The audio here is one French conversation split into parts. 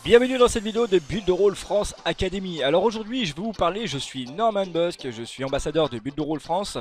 Bienvenue dans cette vidéo de Build the Role France Academy. Alors aujourd'hui je vais vous parler, je suis Norman Busk, je suis ambassadeur de Build the Role France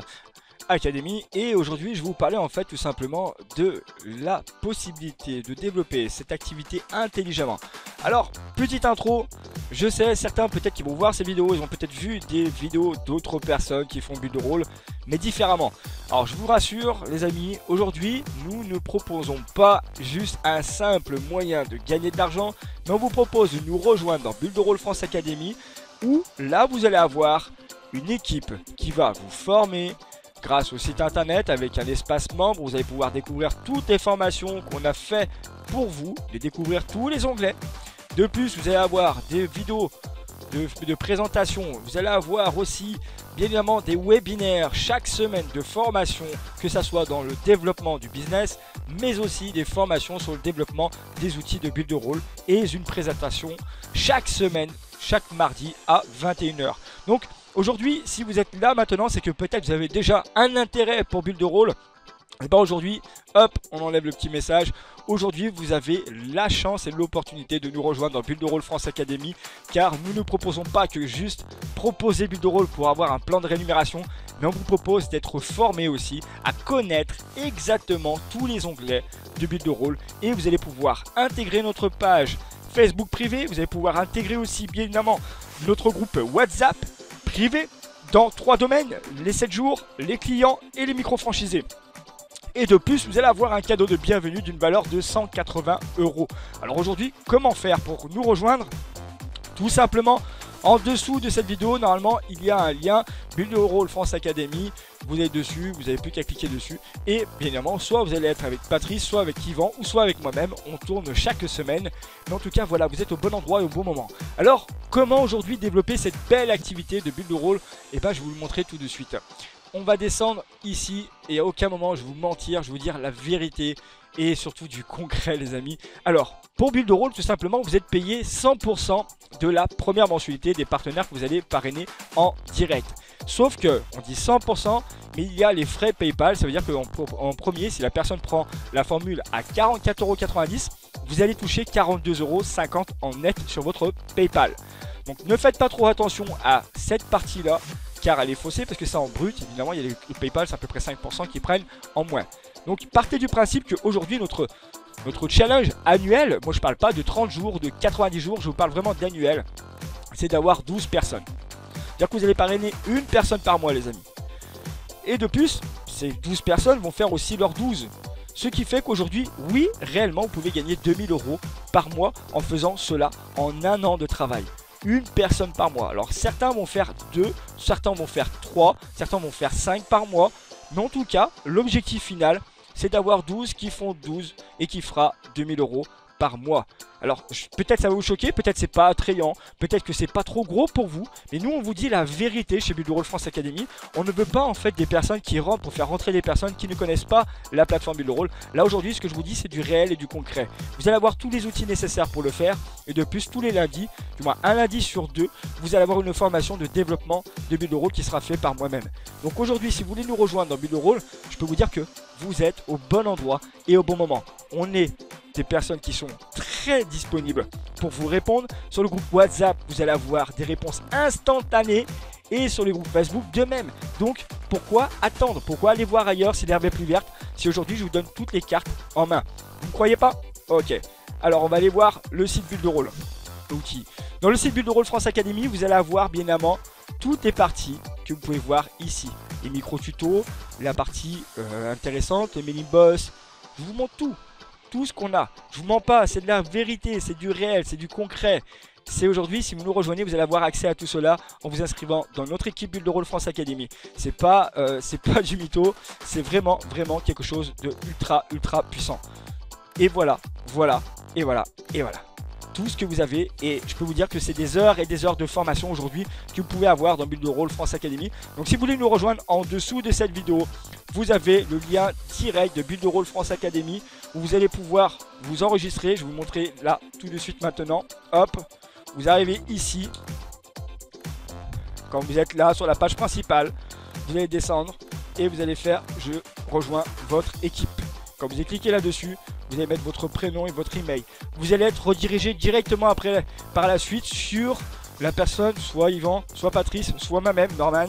Academy et aujourd'hui je vais vous parler en fait tout simplement de la possibilité de développer cette activité intelligemment. Alors petite intro, je sais certains peut-être qui vont voir ces vidéos, ils ont peut-être vu des vidéos d'autres personnes qui font Build the Role mais différemment. Alors je vous rassure les amis, aujourd'hui nous ne proposons pas juste un simple moyen de gagner de l'argent, mais on vous propose de nous rejoindre dans Build the Role France Academy où là vous allez avoir une équipe qui va vous former grâce au site internet avec un espace membre. Vous allez pouvoir découvrir toutes les formations qu'on a fait pour vous, et découvrir tous les onglets. De plus vous allez avoir des vidéos de présentation, vous allez avoir aussi bien évidemment des webinaires chaque semaine de formation, que ce soit dans le développement du business, mais aussi des formations sur le développement des outils de Build the Role et une présentation chaque semaine, chaque mardi à 21 h. Donc aujourd'hui, si vous êtes là maintenant, c'est que peut-être vous avez déjà un intérêt pour Build the Role. Et bien aujourd'hui, hop, on enlève le petit message. Aujourd'hui, vous avez la chance et l'opportunité de nous rejoindre dans Build the Role France Academy, car nous ne proposons pas que juste proposer Build the Role pour avoir un plan de rémunération, mais on vous propose d'être formé aussi à connaître exactement tous les onglets de Build the Role, et vous allez pouvoir intégrer notre page Facebook privée, vous allez pouvoir intégrer aussi bien évidemment notre groupe WhatsApp privé dans 3 domaines, les 7 jours, les clients et les micro-franchisés. Et de plus, vous allez avoir un cadeau de bienvenue d'une valeur de 180 €. Alors aujourd'hui, comment faire pour nous rejoindre? Tout simplement, en dessous de cette vidéo, normalement, il y a un lien Build the Role France Academy. Vous êtes dessus, vous n'avez plus qu'à cliquer dessus. Et bien évidemment, soit vous allez être avec Patrice, soit avec Yvan, ou soit avec moi-même. On tourne chaque semaine. Mais en tout cas, voilà, vous êtes au bon endroit et au bon moment. Alors, comment aujourd'hui développer cette belle activité de Build the Role? Eh bien, je vais vous le montrer tout de suite. On va descendre ici et à aucun moment je vais vous mentir, je vais vous dire la vérité et surtout du concret les amis. Alors pour Build the Role tout simplement vous êtes payé 100% de la première mensualité des partenaires que vous allez parrainer en direct. Sauf que on dit 100% mais il y a les frais PayPal, ça veut dire qu'en premier si la personne prend la formule à 44,90 €, vous allez toucher 42,50 € en net sur votre PayPal. Donc ne faites pas trop attention à cette partie là, car elle est faussée parce que c'est en brut. Évidemment, il y a le PayPal, c'est à peu près 5% qui prennent en moins. Donc partez du principe qu'aujourd'hui, notre challenge annuel, moi je parle pas de 30 jours, de 90 jours, je vous parle vraiment d'annuel, c'est d'avoir 12 personnes. C'est-à-dire que vous allez parrainer une personne par mois les amis. Et de plus, ces 12 personnes vont faire aussi leurs 12. Ce qui fait qu'aujourd'hui, oui, réellement, vous pouvez gagner 2000 € par mois en faisant cela en un an de travail. Une personne par mois. Alors certains vont faire 2, certains vont faire 3, certains vont faire 5 par mois. Mais en tout cas, l'objectif final, c'est d'avoir 12 qui font 12 et qui fera 2000 € par mois. Alors peut-être ça va vous choquer, peut-être c'est pas attrayant, peut-être que c'est pas trop gros pour vous, mais nous on vous dit la vérité chez Build the Role France Academy. On ne veut pas en fait des personnes qui rentrent pour faire rentrer des personnes qui ne connaissent pas la plateforme Build the Role. Là aujourd'hui ce que je vous dis c'est du réel et du concret. Vous allez avoir tous les outils nécessaires pour le faire, et de plus tous les lundis, du moins un lundi sur 2, vous allez avoir une formation de développement de Build the Role qui sera fait par moi-même. Donc aujourd'hui si vous voulez nous rejoindre dans Build the Role, je peux vous dire que vous êtes au bon endroit et au bon moment. On est des personnes qui sont très disponibles pour vous répondre. Sur le groupe WhatsApp, vous allez avoir des réponses instantanées et sur les groupes Facebook de même. Donc pourquoi attendre? Pourquoi aller voir ailleurs si l'herbe est plus verte, si aujourd'hui je vous donne toutes les cartes en main? Vous ne croyez pas? Ok. Alors on va aller voir le site Build the Role. Outils. Dans le site Build the Role France Academy, vous allez avoir bien évidemment toutes les parties que vous pouvez voir ici. Les micro-tutos, la partie intéressante, les mini-boss. Je vous montre tout. Tout ce qu'on a. Je vous mens pas, c'est de la vérité, c'est du réel, c'est du concret. C'est aujourd'hui, si vous nous rejoignez, vous allez avoir accès à tout cela en vous inscrivant dans notre équipe Build the Role France Academy. C'est pas du mytho, c'est vraiment quelque chose de ultra puissant. Et voilà, et voilà. Tout ce que vous avez, et je peux vous dire que c'est des heures et des heures de formation aujourd'hui que vous pouvez avoir dans Build the Role France Academy. Donc si vous voulez nous rejoindre, en dessous de cette vidéo, vous avez le lien direct de Build the Role France Academy où vous allez pouvoir vous enregistrer. Je vais vous montrer là tout de suite maintenant. Hop, vous arrivez ici. Quand vous êtes là sur la page principale, vous allez descendre et vous allez faire je rejoins votre équipe. Quand vous allez cliquer là-dessus, vous allez mettre votre prénom et votre email. Vous allez être redirigé directement après, par la suite sur la personne, soit Yvan, soit Patrice, soit moi-même, Norman,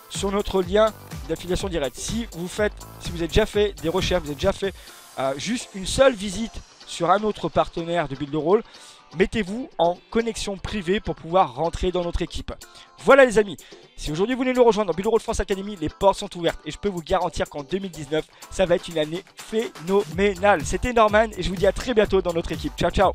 sur notre lien d'affiliation directe. Si vous avez déjà fait des recherches, vous avez déjà fait juste une seule visite sur un autre partenaire de Build a Roll, mettez-vous en connexion privée pour pouvoir rentrer dans notre équipe. Voilà les amis, si aujourd'hui vous voulez nous rejoindre dans Build a Roll France Academy, les portes sont ouvertes et je peux vous garantir qu'en 2019, ça va être une année phénoménale. C'était Norman et je vous dis à très bientôt dans notre équipe. Ciao ciao.